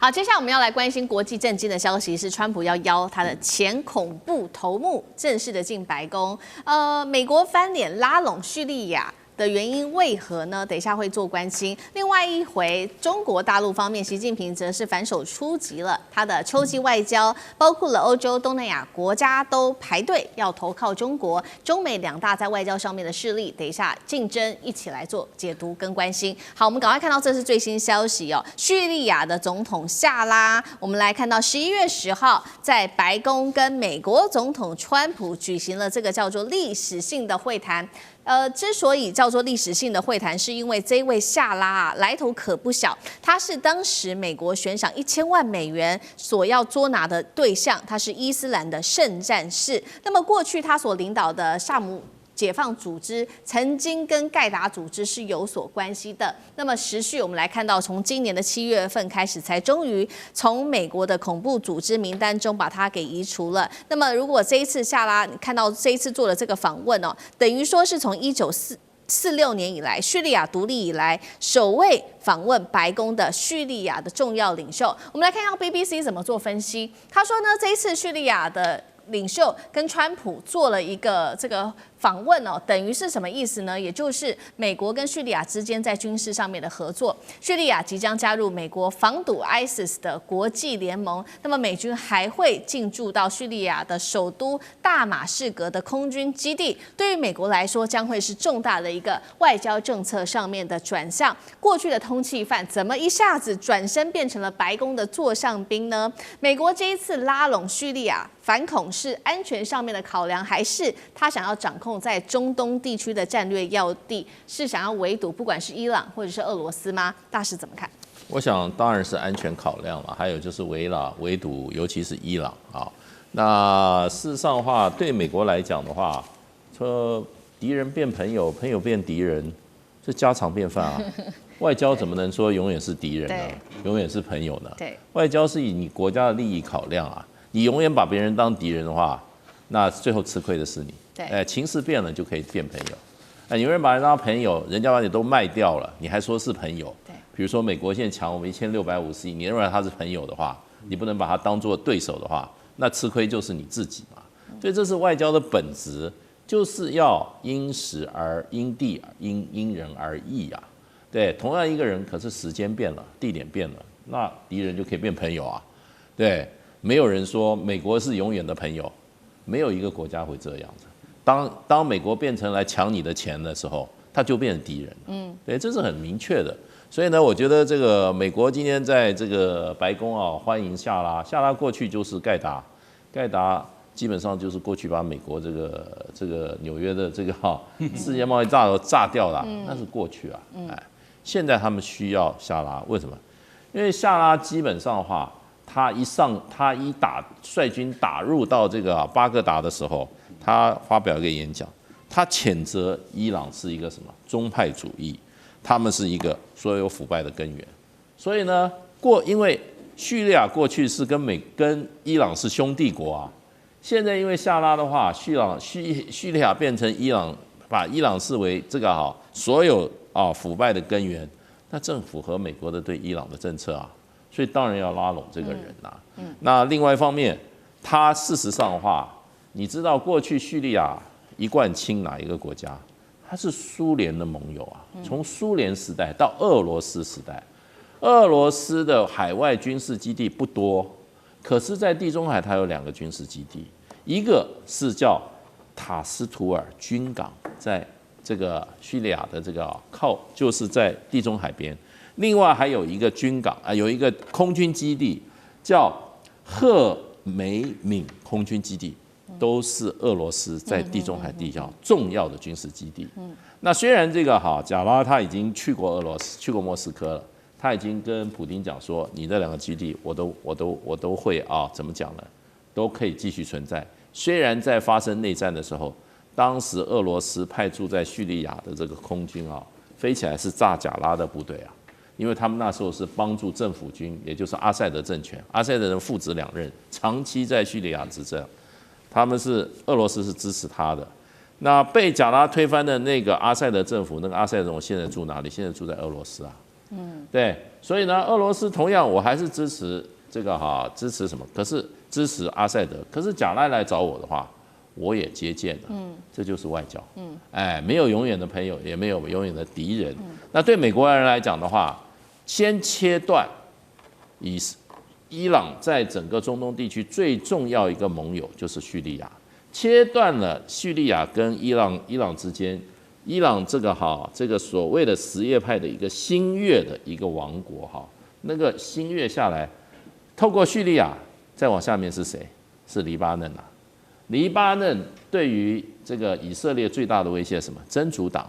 好，接下来我们要来关心国际震惊的消息，是川普要邀他的前恐怖头目正式的进白宫。美国翻脸拉拢叙利亚的原因为何呢？等一下会做关心。另外一回，中国大陆方面，习近平则是反手出击了，他的秋季外交包括了欧洲、东南亚国家都排队要投靠中国，中美两大在外交上面的势力，等一下竞争一起来做解读跟关心。好，我们赶快看到这是最新消息哦，叙利亚的总统夏拉，我们来看到11月10号在白宫跟美国总统川普举行了这个叫做历史性的会谈。之所以叫做历史性的会谈，是因为这位夏拉啊来头可不小，他是当时美国悬赏1000万美元所要捉拿的对象，他是伊斯兰的圣战士。那么过去他所领导的萨姆解放组织曾经跟盖达组织是有所关系的。那么时序我们来看到，从今年的7月份开始，才终于从美国的恐怖组织名单中把它给移除了。那么如果这一次夏拉，你看到这一次做了这个访问哦，等于说是从1946年以来，叙利亚独立以来首位访问白宫的叙利亚的重要领袖。我们来看看 BBC 怎么做分析。他说呢，这一次叙利亚的领袖跟川普做了一个这个访问哦，等于是什么意思呢？也就是美国跟叙利亚之间在军事上面的合作，叙利亚即将加入美国防堵 ISIS 的国际联盟，那么美军还会进驻到叙利亚的首都大马士革的空军基地，对于美国来说将会是重大的一个外交政策上面的转向。过去的通缉犯怎么一下子转身变成了白宫的座上宾呢？美国这一次拉拢叙利亚，反恐是安全上面的考量，还是他想要掌控在中东地区的战略要地，是想要围堵不管是伊朗或者是俄罗斯吗？大师怎么看？我想当然是安全考量了，还有就是围堵，尤其是伊朗啊。那事实上的话，对美国来讲的话，说敌人变朋友，朋友变敌人，这家常便饭啊。外交怎么能说永远是敌人呢？永远是朋友呢？对，外交是以你国家的利益考量啊。你永远把别人当敌人的话，那最后吃亏的是你。对，情势变了就可以变朋友。你永远把人当朋友，人家把你都卖掉了，你还说是朋友？对。比如说美国现在抢我们1650亿，你认为他是朋友的话，你不能把他当作对手的话，那吃亏就是你自己嘛。所以这是外交的本质，就是要因时而因地因人而异啊。对，同样一个人，可是时间变了，地点变了，那敌人就可以变朋友啊。对。没有人说美国是永远的朋友，没有一个国家会这样子。当美国变成来抢你的钱的时候，他就变成敌人了。对，这是很明确的。所以呢，我觉得这个美国今天在这个白宫啊，欢迎夏拉过去就是盖达基本上就是过去把美国这个纽约的这个世界贸易炸掉了，那是过去啊。现在他们需要夏拉，为什么？因为夏拉基本上的话。他率军打入到这个巴格达的时候，他发表一个演讲，他谴责伊朗是一个什么宗派主义，他们是一个所有腐败的根源。所以呢，因为叙利亚过去是跟伊朗是兄弟国啊，现在因为夏拉的话，叙利亚变成伊朗，把伊朗视为这个所有腐败的根源，那正符合美国的对伊朗的政策啊。所以当然要拉拢这个人呐。那另外一方面，他事实上的话，你知道过去叙利亚一贯亲哪一个国家？他是苏联的盟友啊。从苏联时代到俄罗斯时代，俄罗斯的海外军事基地不多，可是，在地中海它有2个军事基地，一个是叫塔斯图尔军港，在这个叙利亚的这个就是在地中海边。另外还有一个军港有一个空军基地叫赫梅敏空军基地，都是俄罗斯在地中海地区重要的军事基地。那虽然这个贾拉他已经去过俄罗斯，去过莫斯科了，他已经跟普丁讲说，你这2个基地我都会怎么讲呢？都可以继续存在。虽然在发生内战的时候，当时俄罗斯派驻在叙利亚的这个空军飞起来是炸贾拉的部队啊。因为他们那时候是帮助政府军，也就是阿塞德政权，阿塞德人父子2任长期在叙利亚执政，俄罗斯是支持他的。那被贾拉推翻的那个阿塞德政府，那个阿塞德人现在住哪里？现在住在俄罗斯啊。对，所以呢，俄罗斯同样我还是支持这个支持什么？可是支持阿塞德，可是贾赖来找我的话，我也接见了，这就是外交，没有永远的朋友，也没有永远的敌人。那对美国人来讲的话，先切断伊朗在整个中东地区最重要一个盟友就是叙利亚，切断了叙利亚跟伊朗之间，伊朗这个所谓的什叶派的一个新月的一个王国那个新月下来，透过叙利亚再往下面是谁？是黎巴嫩啊。黎巴嫩对于这个以色列最大的威胁是什么？真主党，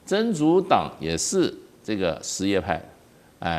真主党也是这个什叶派，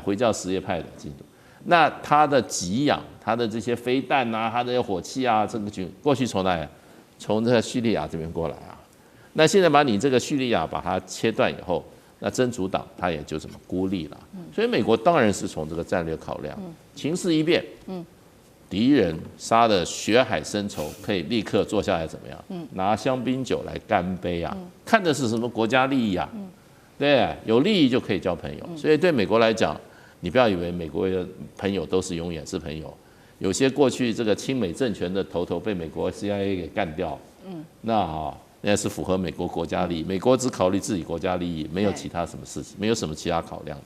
回教什叶派的进度。那他的给养，他的这些飞弹啊，他的火器啊，这个过去从哪里？从这个叙利亚这边过来啊。那现在把你这个叙利亚把它切断以后，那真主党他也就这么孤立了。所以美国当然是从这个战略考量，情势一变，敌人杀得血海深仇，可以立刻坐下来怎么样？拿香槟酒来干杯啊！看的是什么国家利益啊？对，有利益就可以交朋友。所以对美国来讲，你不要以为美国的朋友都是永远是朋友，有些过去这个亲美政权的头被美国 CIA 给干掉，那是符合美国国家利益。美国只考虑自己国家利益，没有其他什么事情，没有什么其他考量。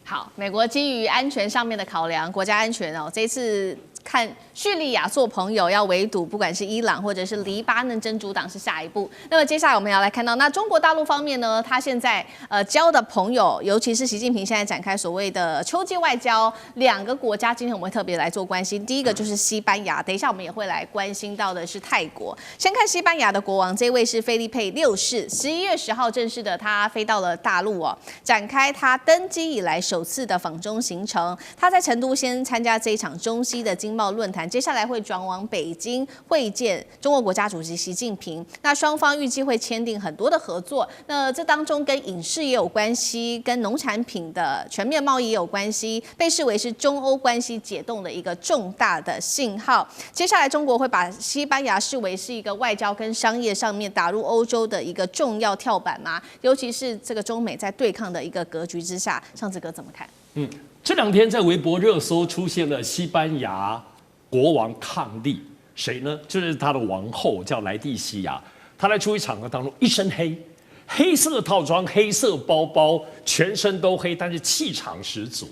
好，美国基于安全上面的考量，国家安全这一次看叙利亚做朋友要围堵，不管是伊朗或者是黎巴嫩真主党是下一步。那么接下来我们要来看到，那中国大陆方面呢，他现在交的朋友，尤其是习近平现在展开所谓的秋季外交，两个国家今天我们会特别来做关心。第一个就是西班牙，等一下我们也会来关心到的是泰国。先看西班牙的国王，这位是菲利佩六世，11月10号正式的他飞到了大陆展开他登基以来首次的访中行程。他在成都先参加这一场中西的经贸论坛，接下来会转往北京会见中国国家主席习近平。那双方预计会签订很多的合作，那这当中跟影视也有关系，跟农产品的全面贸易也有关系，被视为是中欧关系解冻的一个重大的信号。接下来中国会把西班牙视为是一个外交跟商业上面打入欧洲的一个重要跳板吗？尤其是这个中美在对抗的一个格局之下，尚志哥怎么看？这两天在微博热搜出现了西班牙国王伉俪，谁呢？就是他的王后叫莱蒂西亚。她在出席场合当中一身黑，黑色套装、黑色包包，全身都黑，但是气场十足。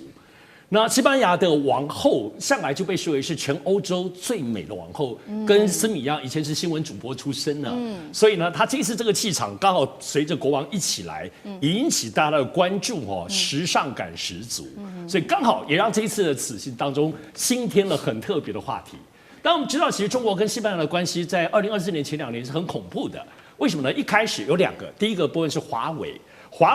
那西班牙的王后向来就被视为是全欧洲最美的王后，跟斯米一样，以前是新闻主播出身呢。所以呢，她这次这个气场刚好随着国王一起来，引起大家的关注时尚感十足。所以刚好也让这一次的此行当中新添了很特别的话题。但我们知道，其实中国跟西班牙的关系在2024年前2年是很恐怖的。为什么呢？一开始有两个，第一个部分是华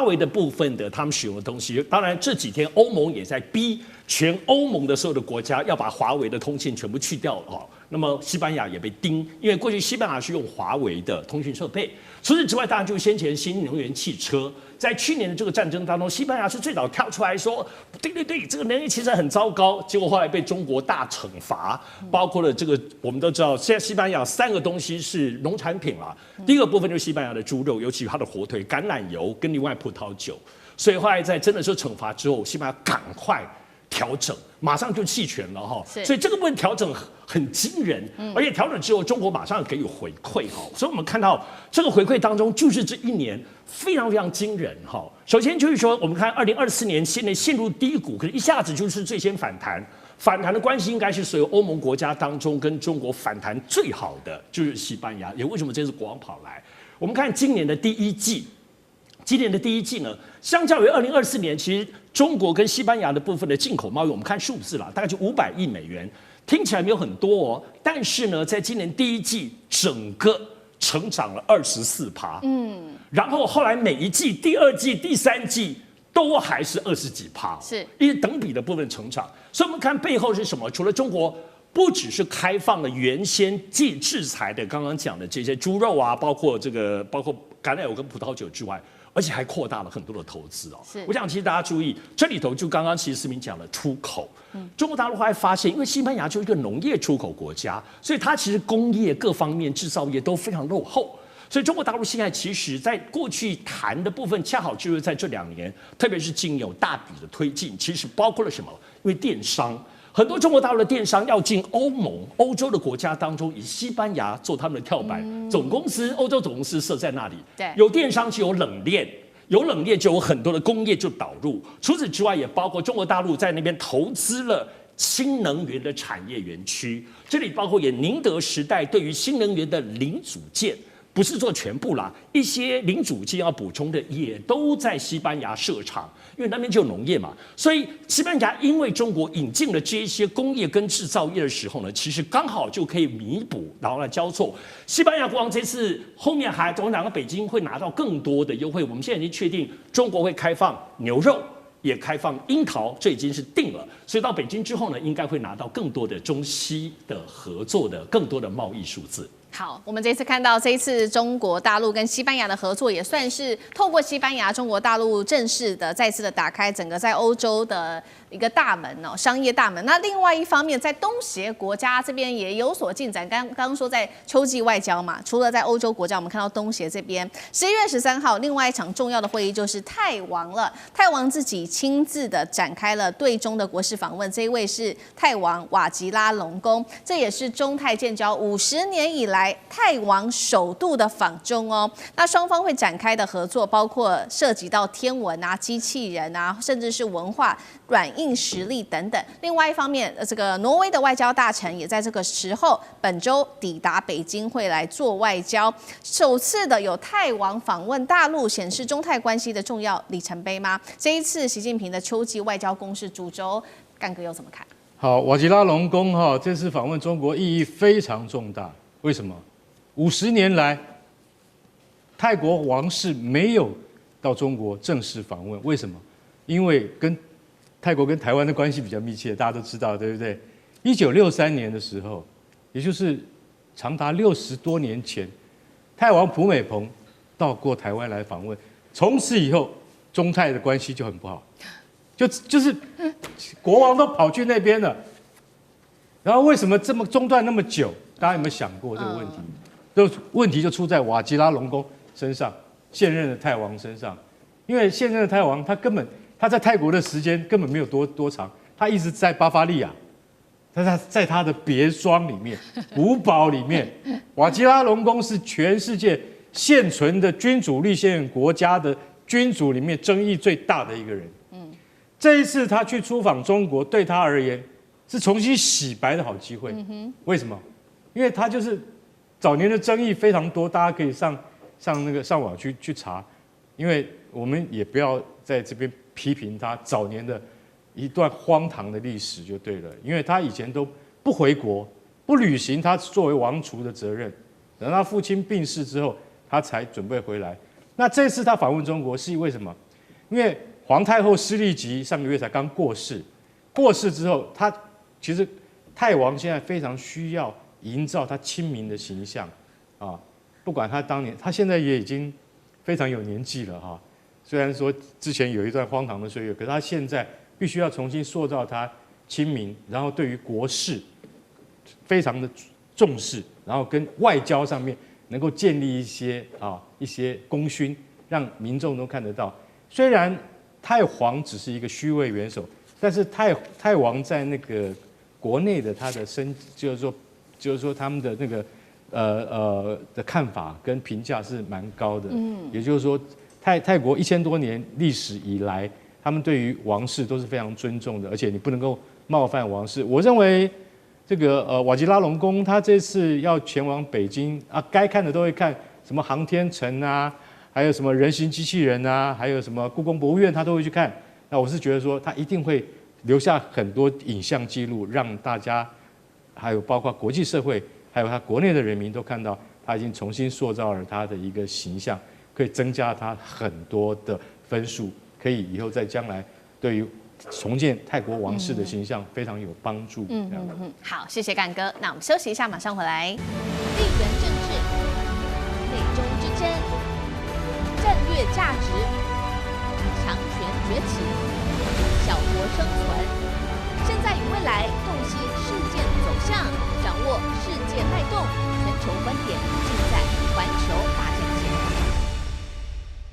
为的部分的他们使用的东西，当然这几天欧盟也在逼全欧盟的所有的国家要把华为的通信全部去掉了那么西班牙也被盯，因为过去西班牙是用华为的通讯设备。除此之外，当然就是先前新能源汽车，在去年的这个战争当中，西班牙是最早跳出来说，对，这个能源汽车很糟糕。结果后来被中国大惩罚，包括了这个我们都知道，现在西班牙3个东西是农产品啦。第一个部分就是西班牙的猪肉，尤其它的火腿、橄榄油跟另外葡萄酒。所以后来在真的是惩罚之后，西班牙赶快调整，马上就弃权了所以这个部分调整很惊人，而且调整之后，中国马上给予回馈所以我们看到这个回馈当中，就是这一年非常非常惊人首先就是说，我们看2024年现在陷入低谷，可是一下子就是最先反弹。反弹的关系应该是所有欧盟国家当中跟中国反弹最好的就是西班牙，也为什么这次国王跑来？我们看今年的第一季呢，相较于2024年，其实中国跟西班牙的部分的进口贸易，我们看数字啦，大概就500亿美元，听起来没有很多但是呢，在今年第一季整个成长了24%，然后后来每一季、第二季、第三季都还是20几%，是因为等比的部分成长。所以我们看背后是什么？除了中国不只是开放了原先既制裁的刚刚讲的这些猪肉啊，包括橄榄油跟葡萄酒之外，而且还扩大了很多的投资我想其实大家注意，这里头就刚刚其实思明讲了出口，中国大陆后来发现，因为西班牙就是一个农业出口国家，所以它其实工业各方面制造业都非常落后。所以中国大陆现在其实在过去谈的部分，恰好就是在这2年，特别是经有大笔的推进，其实包括了什么？因为电商。很多中国大陆的电商要进欧盟、欧洲的国家当中，以西班牙做他们的跳板，总公司欧洲总公司设在那里。对，有电商就有冷链，有冷链就有很多的工业就导入。除此之外，也包括中国大陆在那边投资了新能源的产业园区，这里包括也宁德时代对于新能源的零组件。不是做全部啦，一些零组件要补充的也都在西班牙设厂，因为那边就有农业嘛。所以西班牙因为中国引进了这些工业跟制造业的时候呢，其实刚好就可以弥补，然后来交错。西班牙国王这次后面还总讲到北京会拿到更多的优惠，我们现在已经确定中国会开放牛肉。也开放樱桃，这已经是定了。所以到北京之后呢，应该会拿到更多的中西的合作的更多的贸易数字。好，我们这次看到这一次中国大陆跟西班牙的合作，也算是透过西班牙，中国大陆正式的再次的打开整个在欧洲的一个大门哦，商业大门。那另外一方面，在东协国家这边也有所进展。刚刚说在秋季外交嘛，除了在欧洲国家，我们看到东协这边11月13号，另外一场重要的会议就是泰王了。泰王自己亲自的展开了对中的国事访问，这一位是泰王瓦吉拉隆功，这也是中泰建交50年以来泰王首度的访中哦。那双方会展开的合作，包括涉及到天文啊、机器人啊，甚至是文化、软硬实力等等。另外一方面，这个挪威的外交大臣也在这个时候本周抵达北京，会来做外交。首次的有泰王访问大陆，显示中泰关系的重要里程碑吗？这一次习近平的秋季外交攻势主轴，干哥又怎么看？好，瓦吉拉隆功这次访问中国意义非常重大。为什么？50年来，泰国王室没有到中国正式访问，为什么？因为泰国跟台湾的关系比较密切，大家都知道，对不对？1963年的时候，也就是长达60多年前，泰王蒲美蓬到过台湾来访问，从此以后，中泰的关系就很不好，就是国王都跑去那边了，然后为什么这么中断那么久？大家有没有想过这个问题？问题就出在瓦吉拉隆功身上，现任的泰王身上。因为现任的泰王他在泰国的时间根本没有多长，他一直在巴伐利亚，在他的别庄里面、古堡里面。瓦吉拉隆功是全世界现存的君主立宪国家的君主里面争议最大的一个人。这一次他去出访中国，对他而言是重新洗白的好机会。为什么？因为他就是早年的争议非常多，大家可以上网去查。因为我们也不要在这边批评他早年的一段荒唐的历史就对了，因为他以前都不回国，不履行他作为王储的责任，等他父亲病逝之后，他才准备回来。那这次他访问中国是为什么？因为皇太后施丽吉上个月才刚过世，过世之后，其实泰王现在非常需要营造他亲民的形象啊，不管他当年，他现在也已经非常有年纪了哈。虽然说之前有一段荒唐的岁月，可是他现在必须要重新塑造他亲民，然后对于国事非常的重视，然后跟外交上面能够建立一些功勋，让民众都看得到。虽然泰皇只是一个虚位元首，但是泰王在那个国内的他的就是说他们的那个的看法跟评价是蛮高的。也就是说泰国1000多年历史以来，他们对于王室都是非常尊重的，而且你不能够冒犯王室。我认为这个瓦吉拉隆功他这次要前往北京啊，该看的都会看，什么航天城啊，还有什么人形机器人啊，还有什么故宫博物院，他都会去看。那我是觉得说，他一定会留下很多影像记录，让大家还有包括国际社会，还有他国内的人民都看到，他已经重新塑造了他的一个形象，可以增加他很多的分数，可以以后在将来对于重建泰国王室的形象非常有帮助。好，谢谢干哥。那我们休息一下，马上回来。地缘政治、美中之争、战略价值、强权崛起、小国生存，现在与未未来，洞悉事件走向，掌握世界脉动，全球观点尽在环球大见。